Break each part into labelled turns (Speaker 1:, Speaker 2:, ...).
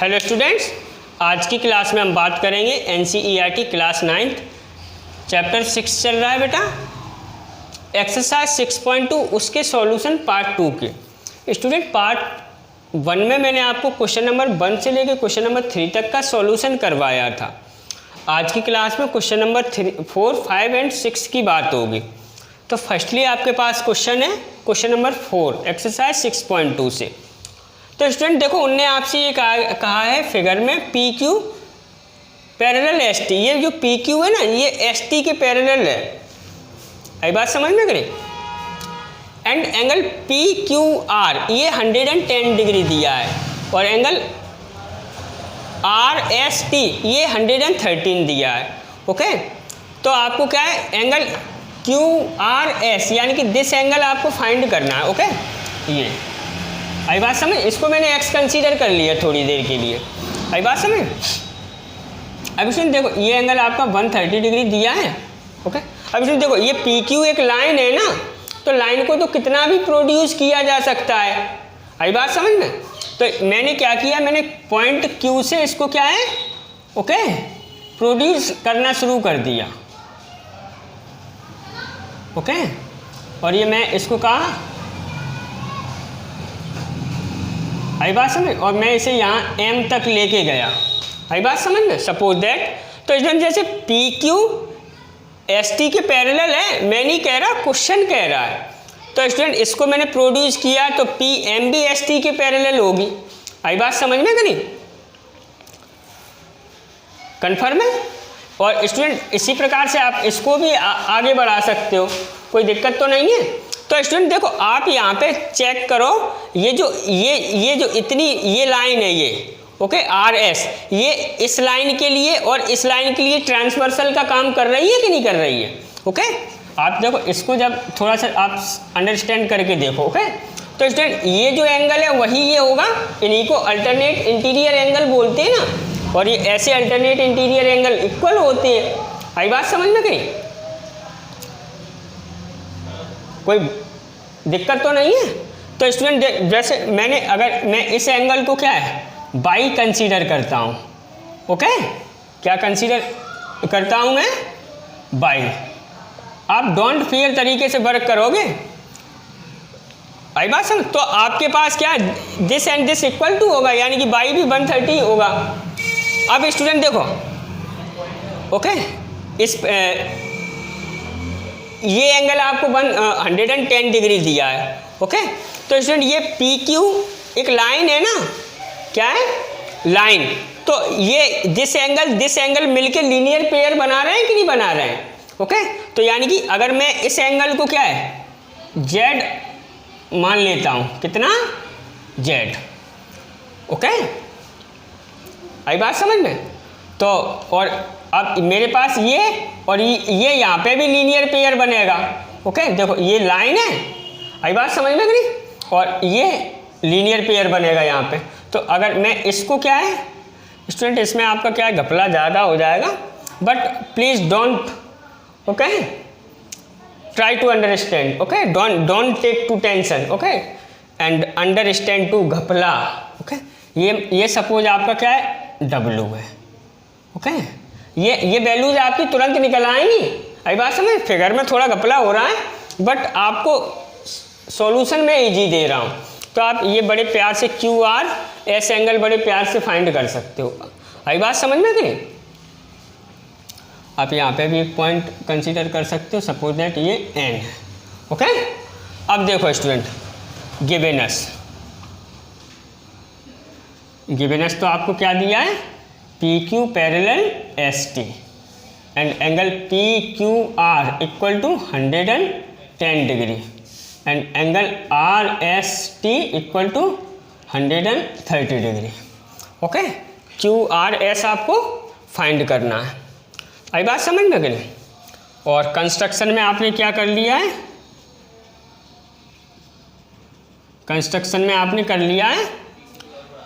Speaker 1: Hello students, आज की class में हम बात करेंगे एनसीईआरटी क्लास 9 चैप्टर 6 चल रहा है बेटा, एक्सरसाइज 6.2 उसके सॉल्यूशन पार्ट 2 के। स्टूडेंट पार्ट 1 में मैंने आपको क्वेश्चन नंबर 1 से लेकर क्वेश्चन नंबर 3 तक का सॉल्यूशन करवाया था। आज की क्लास में क्वेश्चन नंबर 4, 5 एंड 6 की बात होगी। तो फर्स्टली आपके पास क्वेश्चन है क्वेश्चन नंबर 4 एक्सरसाइज 6.2 से। तो स्टूडेंट देखो, उनने आपसे ये कहा है फिगर में P Q parallel S T. ये जो पी क्यू है ना, ये एस टी के पैरेलल है। आई बात समझ में करें। And angle P Q are ये 110 डिग्री दिया है और एंगल आर एस टी ये 113 दिया है। ओके, तो आपको क्या है, एंगल क्यू आर एस यानी कि दिस एंगल आपको फाइंड करना है। ओके, ये आई बात समझ। इसको मैंने एक्स कंसीडर कर लिया थोड़ी देर के लिए। आई बात समझ। अब इसमें देखो, ये एंगल आपका 130 डिग्री दिया है। ओके, अब इसमें देखो, ये पी क्यू एक लाइन है ना, तो लाइन को तो कितना भी प्रोड्यूस किया जा सकता है। आई बात समझ में। तो मैंने क्या किया, मैंने पॉइंट क्यू से इसको क्या है, ओके, प्रोड्यूस करना शुरू कर दिया। ओके, और ये मैं इसको कहा, आई बात समझ, और मैं इसे यहाँ एम तक लेके गया। आई बात समझ में। सपोज दैट, तो इसमें जैसे पी क्यू एस टी के पैरेलल है, मैं नहीं कह रहा, क्वेश्चन कह रहा है। तो स्टूडेंट इसको मैंने प्रोड्यूस किया तो पी एम भी एस टी के पैरेलल होगी। आई बात समझ में करी, कन्फर्म है। और स्टूडेंट इसी प्रकार से आप इसको भी आगे बढ़ा सकते हो, कोई दिक्कत तो नहीं है। तो स्टूडेंट देखो, आप यहाँ पे चेक करो, ये जो इतनी ये लाइन है, ये ओके आर एस, ये इस लाइन के लिए और इस लाइन के लिए ट्रांसवर्सल का काम कर रही है कि नहीं कर रही है। ओके, आप देखो, इसको जब थोड़ा सा आप अंडरस्टैंड करके देखो। ओके, तो स्टूडेंट ये जो एंगल है वही ये होगा, इन्हीं को अल्टरनेट इंटीरियर एंगल बोलते हैं ना, और ये ऐसे अल्टरनेट इंटीरियर एंगल इक्वल होते हैं। आई बात समझ में कहीं, कोई दिक्कत तो नहीं है। तो स्टूडेंट जैसे मैंने, अगर मैं इस एंगल को क्या है, बाई कंसीडर करता हूँ। ओके, क्या कंसीडर करता हूँ मैं, बाई। आप डोंट फेयर तरीके से वर्क करोगे। आई बात समझ। तो आपके पास क्या, this and this equal to होगा, यानी कि बाई भी 130 होगा। अब स्टूडेंट देखो, ओके, इस ये एंगल आपको 110 डिग्री दिया है। ओके, तो स्टूडेंट ये पी क्यू एक लाइन है ना, क्या है, लाइन। तो ये दिस एंगल मिलके लीनियर पेयर बना रहे हैं कि नहीं बना रहे हैं। ओके, तो यानी कि अगर मैं इस एंगल को क्या है, जेड मान लेता हूँ, कितना, जेड। ओके, आई बात समझ में। तो और अब मेरे पास ये और ये यहाँ पे भी लीनियर पेयर बनेगा। ओके, देखो ये लाइन है, आई बात समझ में करी, और ये लीनियर पेयर बनेगा यहाँ पे। तो अगर मैं इसको क्या है स्टूडेंट, इसमें आपका क्या है, घपला ज़्यादा हो जाएगा, but please don't, okay, try to understand. Okay, don't take to tension. Okay, and understand to घपला। ओके, ये सपोज आपका क्या है, डब्लू है। ओके, ये वैल्यूज आपकी तुरंत निकल आएंगी। आई बात समझ। फिगर में थोड़ा घपला हो रहा है, बट आपको सॉल्यूशन में इजी दे रहा हूँ, तो आप ये बड़े प्यार से क्यू आर एस एंगल बड़े प्यार से फाइंड कर सकते हो। आई बात समझ में कि नहीं। आप यहाँ पे भी एक पॉइंट कंसीडर कर सकते हो, सपोज दैट ये एन है। ओके, अब देखो स्टूडेंट, गिवेनस तो आपको क्या दिया है, P Q parallel S T and angle P Q R equal to 110 degree and angle R S T equal to 130 degree. Okay, Q R S आपको फाइंड करना है। आई बात समझ में गई। और कंस्ट्रक्शन में आपने क्या कर लिया है, कंस्ट्रक्शन में आपने कर लिया है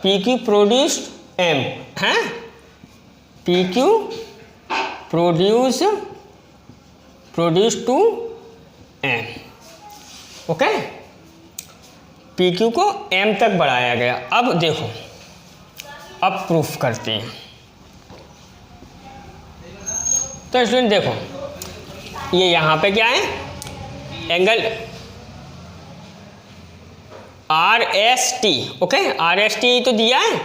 Speaker 1: पी क्यू प्रोड्यूस्ड एम है, P Q produce to M. Okay, P Q को एम तक बढ़ाया गया। अब देखो, अब प्रूफ करते हैं। तो स्टूडेंट देखो, ये यहाँ पे क्या है, angle R S T, okay, R S T तो दिया है,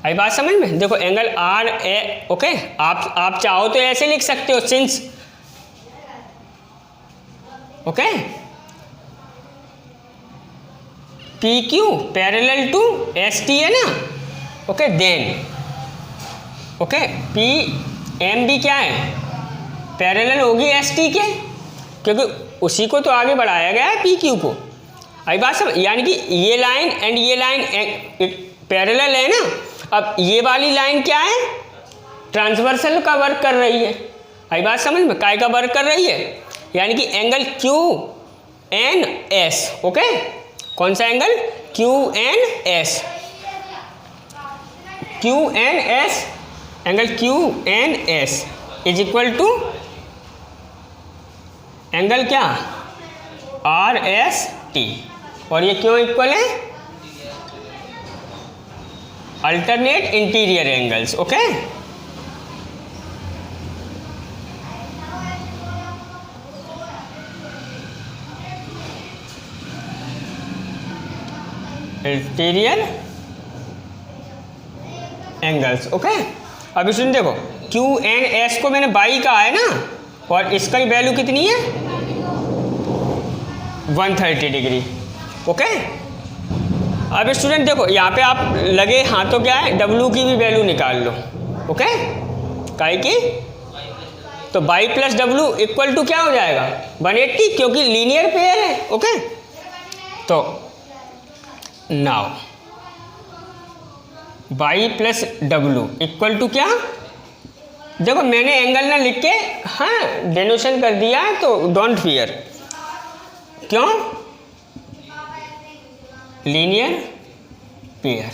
Speaker 1: आई बात समझ में। देखो एंगल आर ए, ओके, आप चाहो तो ऐसे लिख सकते हो, since, okay, P Q parallel to S T है ना, okay, then, okay, P M भी क्या है, पैरेलल होगी एस टी के, क्योंकि उसी को तो आगे बढ़ाया गया है पी क्यू को, आई बात समझ। यानी कि ये लाइन एंड ये लाइन पैरेलल है ना। अब ये वाली लाइन क्या है, ट्रांसवर्सल का वर्क कर रही है, आई बात समझ में, काय का वर्क कर रही है, यानी कि angle Q N S, okay, कौन सा angle, Q N S, Q N S, angle Q N S is equal to angle क्या, आर एस टी। और ये क्यों इक्वल है, alternate interior angles, okay. Interior angles, okay. अब इसमें देखो क्यू एन एस को मैंने बाई कहा है ना, और इसका वैल्यू कितनी है, 130 डिग्री, ओके। अब स्टूडेंट देखो यहाँ पे आप लगे हाथों क्या है, डब्ल्यू की भी वैल्यू निकाल लो, ओके, काहे की, तो Y plus W equal to क्या हो जाएगा, 180, क्योंकि लीनियर पेयर है, ओके। तो now Y plus W equal to क्या, देखो मैंने एंगल ना लिख के हाँ डेनोशन कर दिया है, तो डोंट फियर, क्यों, लीनियर पेयर।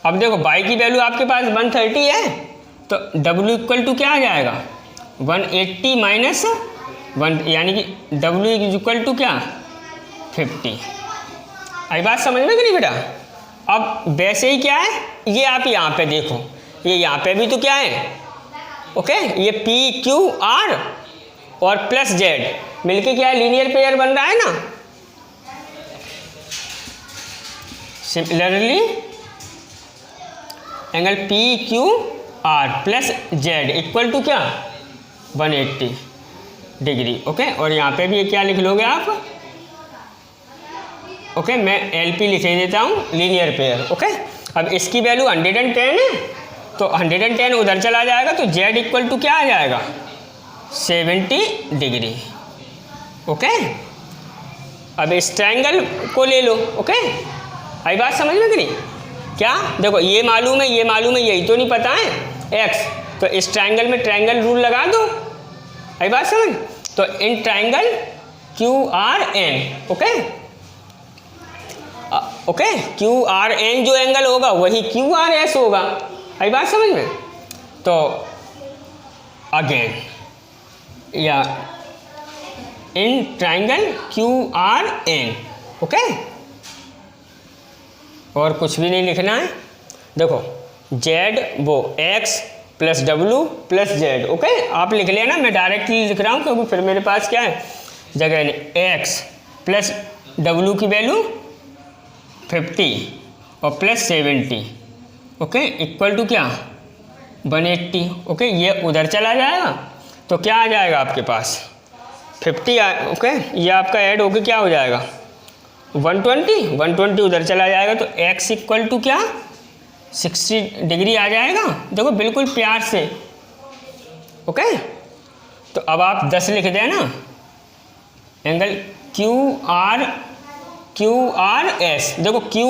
Speaker 1: अब देखो बाई की वैल्यू आपके पास 130 है, तो डब्ल्यू इक्वल टू क्या आ जाएगा, 180 माइनस 1, यानी कि डब्ल्यू इज इक्वल टू क्या, 50। आई बात समझ में कि नहीं बेटा। अब वैसे ही क्या है, ये आप यहाँ पे देखो, ये यहाँ पे भी तो क्या है, ओके, ये पी क्यू आर और प्लस जेड मिलके क्या है, लीनियर पेयर बन रहा है ना। Similarly angle P Q R plus Z equal to क्या, 180 डिग्री, ओके। और यहाँ पे भी क्या लिख लोगे आप, ओके, मैं एल पी लिख देता हूँ, लीनियर पेयर, ओके। अब इसकी वैल्यू 110 है, तो 110 उधर चला जाएगा, तो जेड इक्वल टू क्या आ जाएगा, 70 डिग्री, ओके। अब इस ट्रायंगल को ले लो, ओके, आई बात समझ में कि नहीं, क्या, देखो ये मालूम है, ये मालूम है, यही तो नहीं पता है एक्स, तो इस ट्रायंगल में ट्रायंगल रूल लगा दो, आई बात समझ। तो in triangle Q R N, okay, okay, Q R N जो एंगल होगा वही क्यू आर एस होगा, आई बात समझ में। तो अगेन या in triangle Q R N, okay, और कुछ भी नहीं लिखना है। देखो जेड वो X plus W plus Z, okay, आप लिख लेना, मैं डायरेक्टली लिख रहा हूँ क्योंकि फिर मेरे पास क्या है जगह नहीं। एक्स प्लस डब्ल्यू की वैल्यू 50 और प्लस 70, ओके, इक्वल टू क्या, 180, ओके। ये उधर चला जाएगा तो क्या आ जाएगा आपके पास 50, ओके, ये आपका ऐड होकर क्या हो जाएगा 120 उधर चला जाएगा, तो x इक्वल टू क्या 60 डिग्री आ जाएगा। देखो बिल्कुल प्यार से, ओके। तो अब आप 10 लिख देना, एंगल क्यू आर एस, देखो क्यू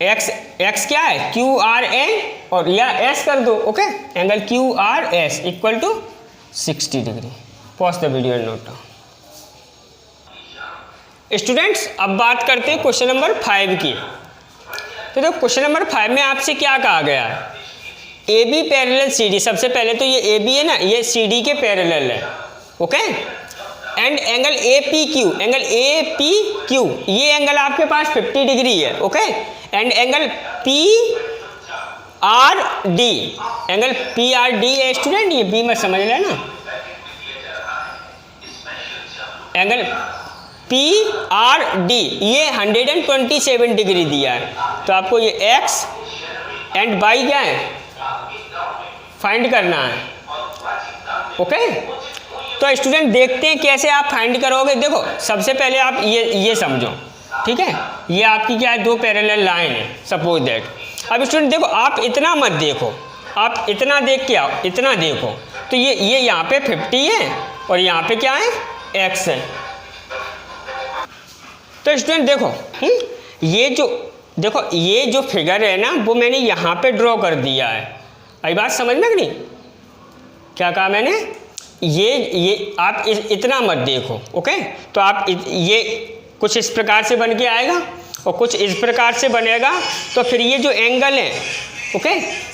Speaker 1: एक्स क्या है क्यू आर एन और या एस कर दो, okay, angle Q R S equal to 60 degree. Pause the video and note down. Students अब बात करते हैं क्वेश्चन नंबर 5 की। तो देखो क्वेश्चन नंबर 5 में आपसे क्या कहा गया है, A B parallel C D. सबसे पहले तो ये ए बी है ना, ये सी डी के पैरेलल है, okay. And angle A P Q, angle A P Q, ये एंगल आपके पास 50 डिग्री है, okay. And angle P R D, angle P R D है स्टूडेंट, ये बी मत समझ लेना, एंगल पी आर डी ये 127 डिग्री दिया है, तो आपको ये एक्स एंड वाई क्या है फाइंड करना है। ओके, तो स्टूडेंट देखते हैं कैसे आप फाइंड करोगे। देखो सबसे पहले आप ये समझो, ठीक है, ये आपकी क्या है, दो पैरेलल लाइन है सपोज दैट। अब स्टूडेंट देखो, आप इतना मत देखो, आप इतना देख के आओ, इतना देखो, तो ये यहाँ पे 50 है और यहाँ पे क्या है x है। तो स्टूडेंट देखो ये जो देखो ये जो फिगर है ना वो मैंने यहाँ पे ड्रॉ कर दिया है। अभी बात समझ में कि नहीं, क्या कहा मैंने, ये आप इतना मत देखो। ओके, तो आप ये कुछ इस प्रकार से बन के आएगा और कुछ इस प्रकार से बनेगा, तो फिर ये जो एंगल है ओके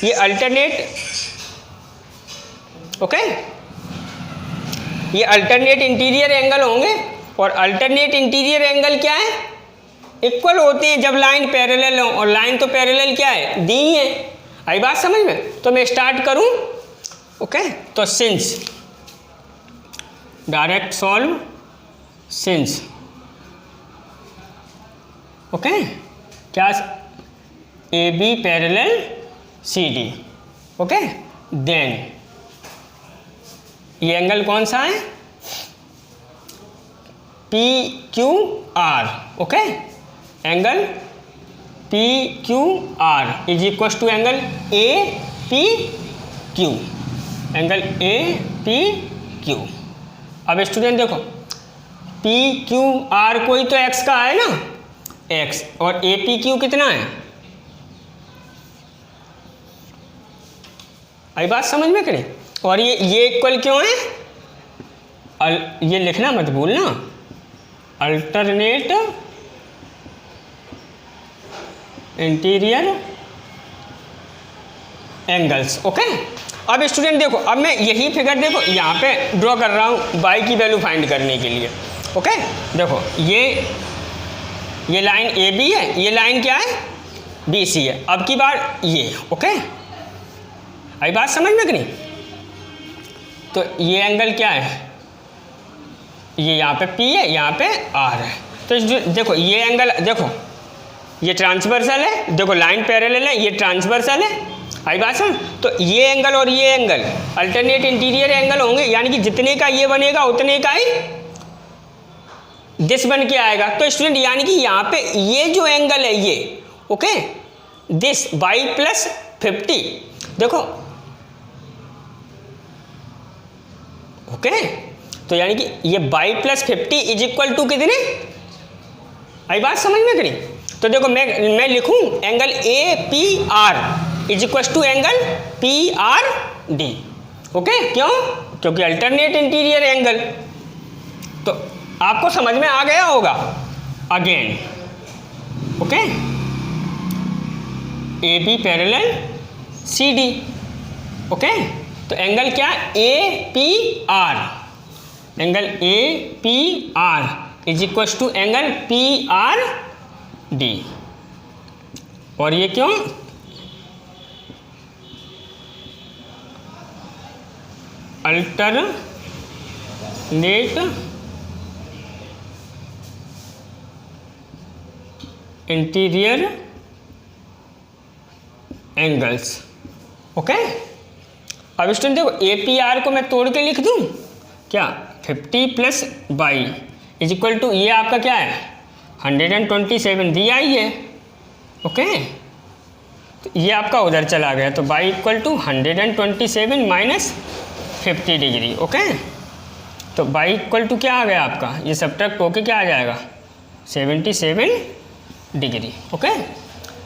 Speaker 1: ये अल्टरनेट, ओके ये अल्टरनेट इंटीरियर एंगल होंगे, और अल्टरनेट इंटीरियर एंगल क्या है, इक्वल होते हैं जब लाइन पैरेलल हो, और लाइन तो पैरेलल क्या है दी है। आई बात समझ में, तो मैं स्टार्ट करूं। ओके, तो since direct solve since, okay क्या A B parallel C D, okay then ये एंगल कौन सा है P Q R, okay angle P Q R is equal to angle A P Q, angle A P Q. अब student देखो P Q R कोई तो x का है ना, एक्स, और ए पी क्यू कितना है, आई बात समझ में करें, और ये इक्वल क्यों है, ये लिखना मत भूलना, अल्टरनेट इंटीरियर एंगल्स। ओके, अब स्टूडेंट देखो, अब मैं यही फिगर देखो यहाँ पे ड्रॉ कर रहा हूँ बाई की वैल्यू फाइंड करने के लिए। ओके देखो ये लाइन ए बी है, ये लाइन क्या है बी सी है, अब की बार ये। ओके आई बात समझ में कि नहीं, तो ये एंगल क्या है, ये यहाँ पे P है, यहाँ पे R है, तो देखो ये एंगल देखो ये ट्रांसवर्सल है, देखो लाइन पैरेलल है, ये ट्रांसवर्सल है। आई बात समझ, तो ये एंगल और ये एंगल अल्टरनेट इंटीरियर एंगल होंगे, यानी कि जितने का ये बनेगा उतने का ही दिस बन के आएगा। तो स्टूडेंट यानी कि यहाँ पे ये जो एंगल है ये ओके दिस बाई प्लस 50, देखो ओके तो यानी कि ये Y plus 50 is equal to कितने, आई बात समझ में करी। तो देखो मैं लिखूं angle A P R is equal to angle P R D. Okay क्यों, क्योंकि अल्टरनेट इंटीरियर एंगल, तो आपको समझ में आ गया होगा। Again okay A B parallel C D. Okay तो एंगल क्या, A P R, angle A P R is equal to angle P R D. और ये क्यों, अल्टरनेट इंटीरियर एंगल्स। ओके अब स्टूडेंट देखो ए पी आर को मैं तोड़ के लिख दूं क्या, 50 plus Y is equal to ये आपका क्या है 127 दिया ही है। ओके तो ये आपका उधर चला गया, तो Y equal to 127 minus 50 degree. Okay तो बाई इक्वल टू क्या आ गया आपका, ये सब्ट्रैक्ट होके क्या आ जाएगा 77 degree. Okay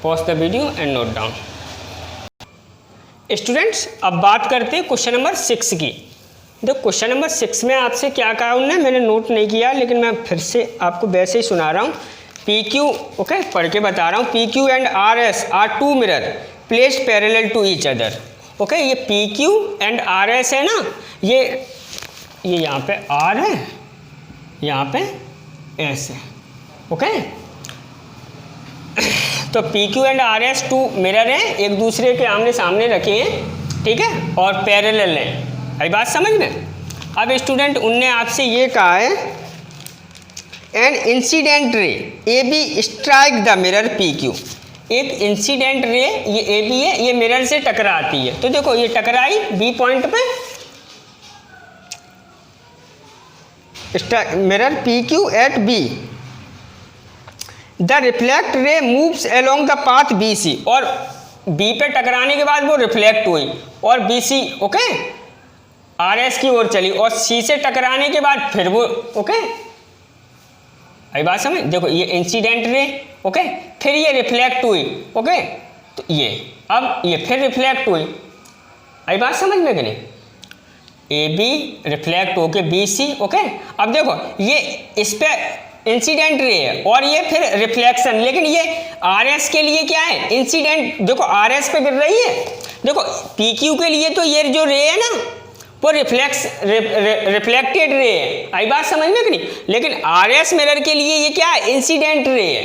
Speaker 1: pause the video and note down. Students अब बात करते हैं क्वेश्चन नंबर 6 की। देखो क्वेश्चन नंबर 6 में आपसे क्या कहा उन्होंने, मैंने नोट नहीं किया लेकिन मैं फिर से आपको वैसे ही सुना रहा हूँ। पी क्यू ओके पढ़ के बता रहा हूँ, P Q and R S are two mirror placed parallel to each other. Okay ये P Q and R S है ना, ये यहाँ पे आर है, यहाँ पे एस है। ओके तो P Q and R S two mirror हैं, एक दूसरे के आमने सामने रखे हैं, ठीक है, और पैरेलल हैं। आई बात समझ में? अब स्टूडेंट उनने आपसे ये कहा है an incident ray A B strike the mirror P Q. एक इंसिडेंट रे ये ए बी है, ये मिरर से टकराती है। तो देखो ये टकराई बी पॉइंट पे, mirror P Q at B, the reflect ray moves along the path B C, और बी पे टकराने के बाद वो रिफ्लेक्ट हुई और B C okay R S की ओर चली, और सी से टकराने के बाद फिर वो ओके। आई बात समझ? देखो ये इंसिडेंट रे ओके, फिर ये रिफ्लेक्ट हुई ओके, तो ये अब ये फिर रिफ्लेक्ट हुई। आई बात समझ में कि नहीं? ए बी रिफ्लेक्ट होके बी सी ओके। अब देखो ये इस पे इंसिडेंट रे है और ये फिर रिफ्लेक्शन, लेकिन ये आर एस के लिए क्या है? इंसिडेंट। देखो आर एस पे गिर रही है, देखो पी क्यू के लिए तो ये जो रे है ना वो रिफ्लेक्टेड रे है। आई बात समझ में कि नहीं? लेकिन आर एस मिरर के लिए ये क्या है? इंसिडेंट रे है।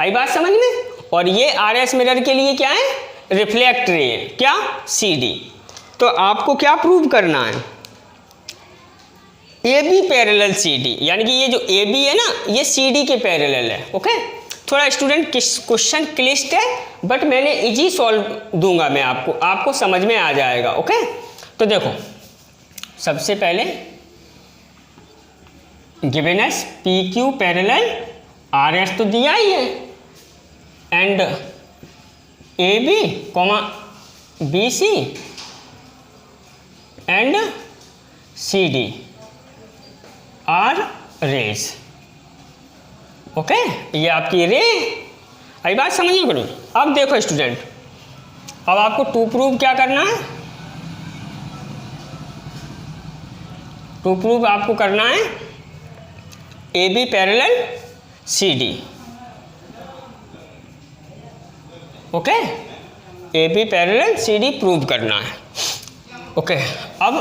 Speaker 1: आई बात समझ में? और ये आर एस मिरर के लिए क्या है? रिफ्लेक्ट रे है। क्या? C D. तो आपको क्या प्रूव करना है? A B parallel C D, यानी कि ये जो ए बी है ना ये सी डी के पैरेलल है ओके। थोड़ा स्टूडेंट क्वेश्चन क्लिष्ट है बट मैंने इजी सॉल्व दूंगा मैं आपको समझ में आ जाएगा ओके। तो देखो सबसे पहले given S P Q parallel R S तो दिया ही है, and A B comma B C and C D are rays okay. ये आपकी रे। आई बात समझिए करो। अब देखो स्टूडेंट, अब आपको टू प्रूव क्या करना है? टू प्रूव आपको करना है A B parallel C D okay. A B parallel C D prove करना है ओके। अब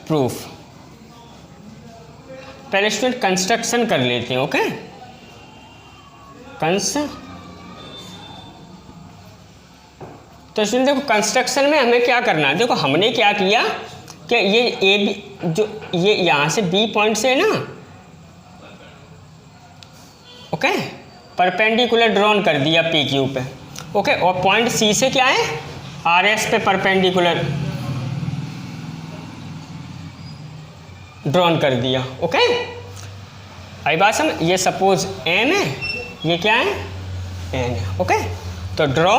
Speaker 1: प्रूफ पहले स्टूडेंट कंस्ट्रक्शन कर लेते हैं ओके। तो स्टूडेंट देखो कंस्ट्रक्शन में हमें क्या करना है? देखो हमने क्या किया कि ये ए बी जो ये यहाँ से बी पॉइंट से ना ओके परपेंडिकुलर ड्रॉन कर दिया पी क्यू पे ओके, और पॉइंट सी से क्या है? आर एस पे परपेंडिकुलर ड्रॉन कर दिया ओके। आई बात समझ? ये सपोज एम है, ये क्या है? एन है ओके। तो draw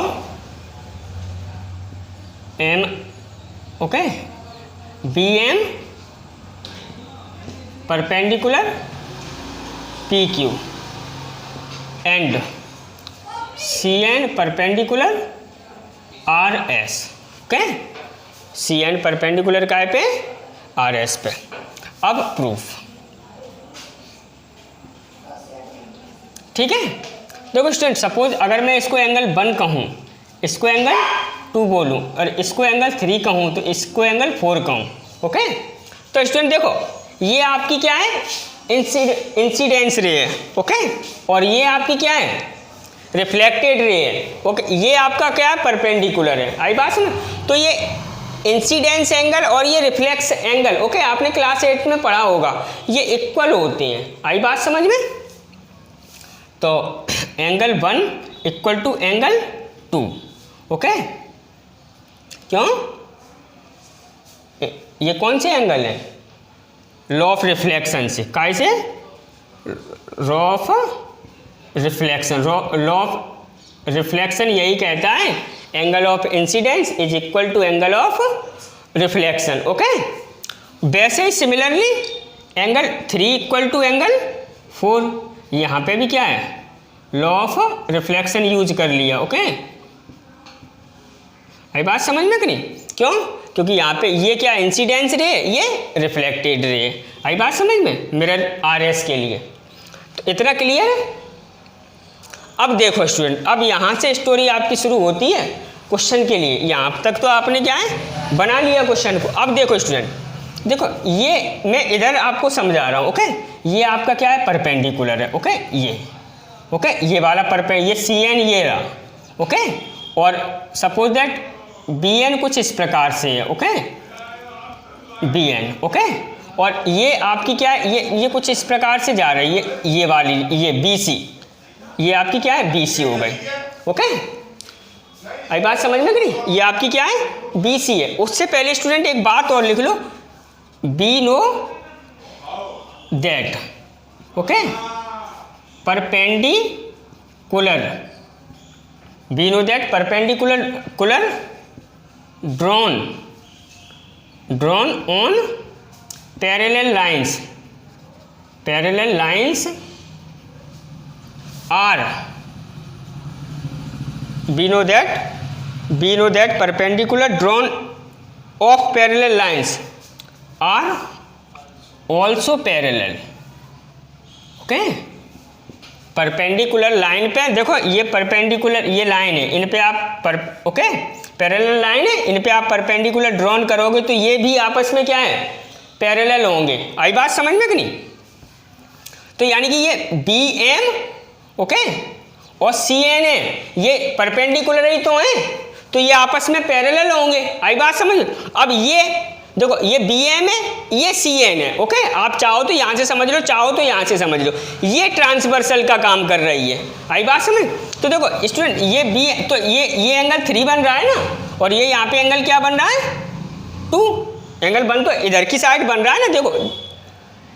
Speaker 1: M okay B M perpendicular P Q and C N perpendicular R S okay. C N perpendicular काय पे? आर एस पे। अब प्रूफ ठीक है। देखो स्टूडेंट सपोज अगर मैं इसको एंगल 1 कहूँ, इसको एंगल 2 बोलूँ और इसको एंगल 3 कहूँ तो इसको एंगल 4 कहूँ ओके। तो स्टूडेंट देखो ये आपकी क्या है? इंसिडेंस रे है ओके, और ये आपकी क्या है? रिफ्लेक्टेड रे है ओके। ये आपका क्या है? परपेंडिकुलर है। आई बात समझ? तो ये इंसिडेंस एंगल और ये रिफ्लेक्स एंगल ओके आपने क्लास 8 में पढ़ा होगा, ये इक्वल होते हैं। आई बात समझ में? तो angle 1 equal to angle 2 okay. क्यों? ये कौन से एंगल है? लॉ ऑफ रिफ्लेक्शन से। काय से? Law of reflection. Law of reflection यही कहता है angle of incidence is equal to angle of reflection okay. वैसे ही similarly angle 3 equal to angle 4, यहाँ पे भी क्या है? लॉ ऑफ रिफ्लेक्शन यूज कर लिया ओके। आई बात समझ में कि नहीं? क्यों? क्योंकि यहाँ पे ये क्या इंसिडेंस रे, ये रिफ्लेक्टेड रे। आई बात समझ में? मिरर आर एस के लिए। तो इतना क्लियर है। अब देखो स्टूडेंट, अब यहाँ से स्टोरी आपकी शुरू होती है क्वेश्चन के लिए। यहाँ तक तो आपने क्या है? बना लिया क्वेश्चन को। अब देखो स्टूडेंट, देखो ये मैं इधर आपको समझा रहा हूँ ओके। ये आपका क्या है? परपेंडिकुलर है ओके। ये ओके ये वाला ये सी एन ये रहा ओके। और सपोज दैट बी एन कुछ इस प्रकार से है, ओके, बी एन, ओके। और ये आपकी क्या है, ये कुछ इस प्रकार से जा रही है, ये वाली, ये बी सी, ये आपकी क्या है, बी सी हो गई, ओके। आई बात समझ में करी, ये आपकी क्या है, बी सी है। उससे पहले स्टूडेंट एक बात और लिख लो, we know that, okay, perpendicular, we know that perpendicular drawn on parallel lines are, we know that perpendicular drawn of parallel lines are also parallel, okay. Perpendicular line पे देखो, ये परपेंडिकुलर ये लाइन है, इन पे आप ओके, पैरेलल लाइन है, इन पे आप परपेंडिकुलर ड्रॉन करोगे तो ये भी आपस में क्या है, पैरेलल होंगे। आई बात समझ में कि नहीं? तो यानी कि ये बी एम, ओके, और सी एन है, ये परपेंडिकुलर ही तो हैं, तो ये आपस में पैरेलल होंगे। आई बात समझ? अब ये देखो, ये बी एम है, ये सी एन है, ओके। आप चाहो तो यहाँ से समझ लो, चाहो तो यहाँ से समझ लो, ये ट्रांसवर्सल का काम कर रही है। आई बात समझ? तो देखो स्टूडेंट, ये बी, तो ये एंगल 3 बन रहा है ना, और ये यहाँ पे एंगल क्या बन रहा है, 2 एंगल बन, तो इधर की साइड बन रहा है ना। देखो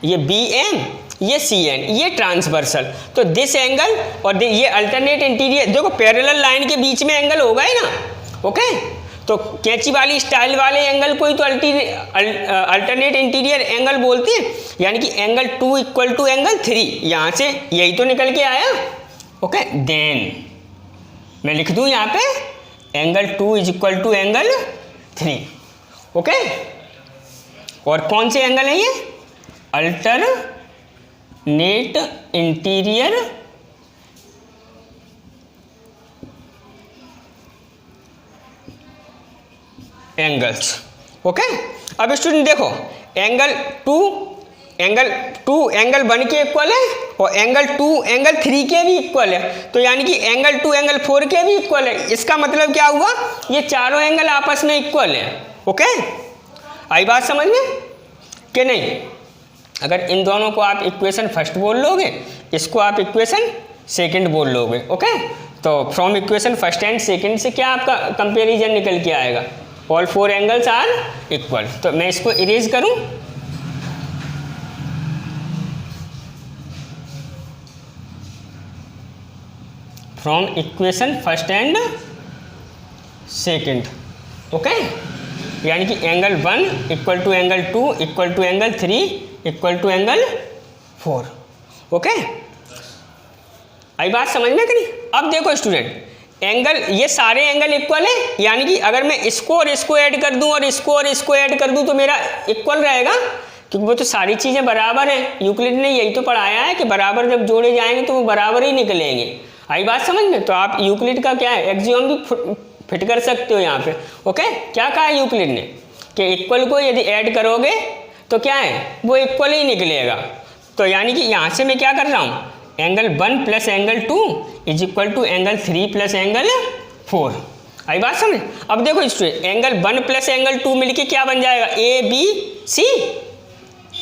Speaker 1: ये बी एम, ये सी एन, ये ट्रांसवर्सल, तो दिस एंगल और ये अल्टरनेट इंटीरियर, देखो पैरेलल लाइन के बीच में एंगल होगा ही ना, ओके। तो कैंची वाली स्टाइल वाले एंगल को ही तो अल्टरनेट इंटीरियर एंगल बोलते हैं, यानी कि एंगल 2 इक्वल टू एंगल 3, यहाँ से यही तो निकल के आया, ओके। देन मैं लिख दूँ यहाँ पे angle 2 is equal to angle 3, okay. और कौन से एंगल है ये, अल्टरनेट इंटीरियर एंगल्स, ओके। अब स्टूडेंट देखो, एंगल 2 एंगल 1 के इक्वल है, और एंगल 2 एंगल 3 के भी इक्वल है, तो यानी कि एंगल 2 एंगल 4 के भी इक्वल है। इसका मतलब क्या हुआ, ये चारों एंगल आपस में इक्वल है, ओके। आई बात समझ में कि नहीं? अगर इन दोनों को आप इक्वेशन फर्स्ट बोल लोगे, इसको आप इक्वेशन सेकंड बोल लोगे, ओके। तो from equation first and second से क्या आपका कंपेरिजन निकल के आएगा, ऑल 4 एंगल्स आर इक्वल। तो मैं इसको इरेज करूं, from equation first and second, okay. यानी कि angle 1 equal to angle 2 equal to angle 3 equal to angle 4, okay. आई बात समझ में कि नहीं? अब देखो स्टूडेंट, एंगल, ये सारे एंगल इक्वल है, यानी कि अगर मैं इसको और इसको ऐड कर दूं और इसको ऐड कर दूं तो मेरा इक्वल रहेगा, क्योंकि वो तो सारी चीज़ें बराबर हैं। यूक्लिड ने यही तो पढ़ाया है कि बराबर जब जोड़े जाएंगे तो वो बराबर ही निकलेंगे। आई बात समझ में? तो आप यूक्लिड का क्या है, एक्सियोम भी फिट कर सकते हो यहाँ पे, ओके। क्या कहा है यूक्लिड ने कि इक्वल को यदि ऐड करोगे तो क्या है, वो इक्वल ही निकलेगा। तो यानी कि यहाँ से मैं क्या कर रहा हूँ, angle 1 plus angle 2 is equal to angle 3 plus angle 4। आई बात समझ? अब देखो स्टूडेंट, एंगल 1 प्लस एंगल 2 मिलके क्या बन जाएगा, A B C,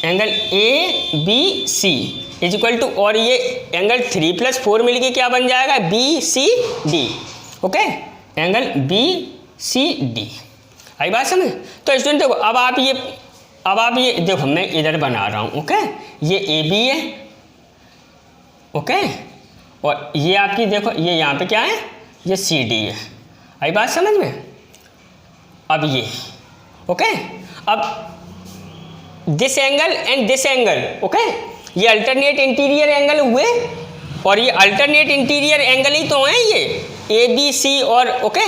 Speaker 1: angle A B C is equal to, और ये एंगल 3 प्लस 4 मिलके क्या बन जाएगा, B C D, okay, angle B C D. आई बात समझ? तो स्टूडेंट देखो, अब आप ये देखो, मैं इधर बना रहा हूँ, ओके। ये ए बी है, ओके, और ये आपकी देखो, ये यहाँ पे क्या है, ये सी डी है। आई बात समझ में? अब ये, ओके। अब this angle and this angle, okay, ये अल्टरनेट इंटीरियर एंगल हुए, और ये अल्टरनेट इंटीरियर एंगल ही तो हैं ये ए बी सी, और ओके,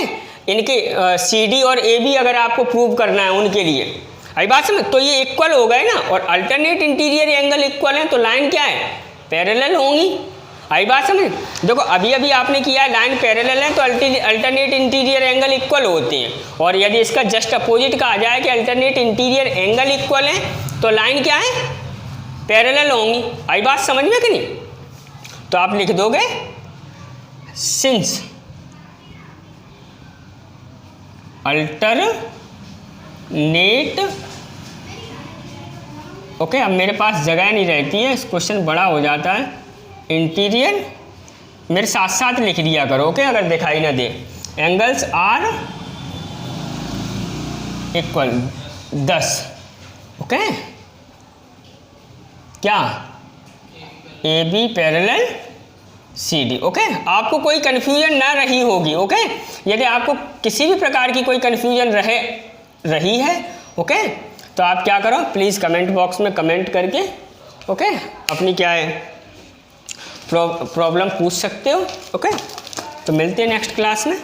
Speaker 1: इनके सी डी और ए बी अगर आपको प्रूव करना है उनके लिए। आई बात समझ? तो ये इक्वल हो गए ना, और अल्टरनेट इंटीरियर एंगल इक्वल है, तो लाइन क्या है, पैरेलल होंगी। आई बात समझ? देखो अभी अभी आपने किया है, लाइन पैरेलल है तो अल्टरनेट इंटीरियर एंगल इक्वल होते हैं, और यदि इसका जस्ट अपोजिट कहा जाए कि अल्टरनेट इंटीरियर एंगल इक्वल है तो लाइन क्या है, पैरेलल होंगी। आई बात समझ में कि नहीं? तो आप लिख दोगे सिंस अल्टरनेट, ओके, अब मेरे पास जगह नहीं रहती है, क्वेश्चन बड़ा हो जाता है। इंटीरियर, मेरे साथ साथ लिख दिया करो, ओके, अगर दिखाई ना दे। एंगल्स आर इक्वल 10, ओके, क्या A B parallel C D, okay. आपको कोई कन्फ्यूजन ना रही होगी, ओके। यदि आपको किसी भी प्रकार की कोई कन्फ्यूजन रही है, ओके, तो आप क्या करो, प्लीज़ कमेंट बॉक्स में कमेंट करके, ओके, अपनी क्या है प्रॉब्लम पूछ सकते हो, ओके। तो मिलते हैं नेक्स्ट क्लास में।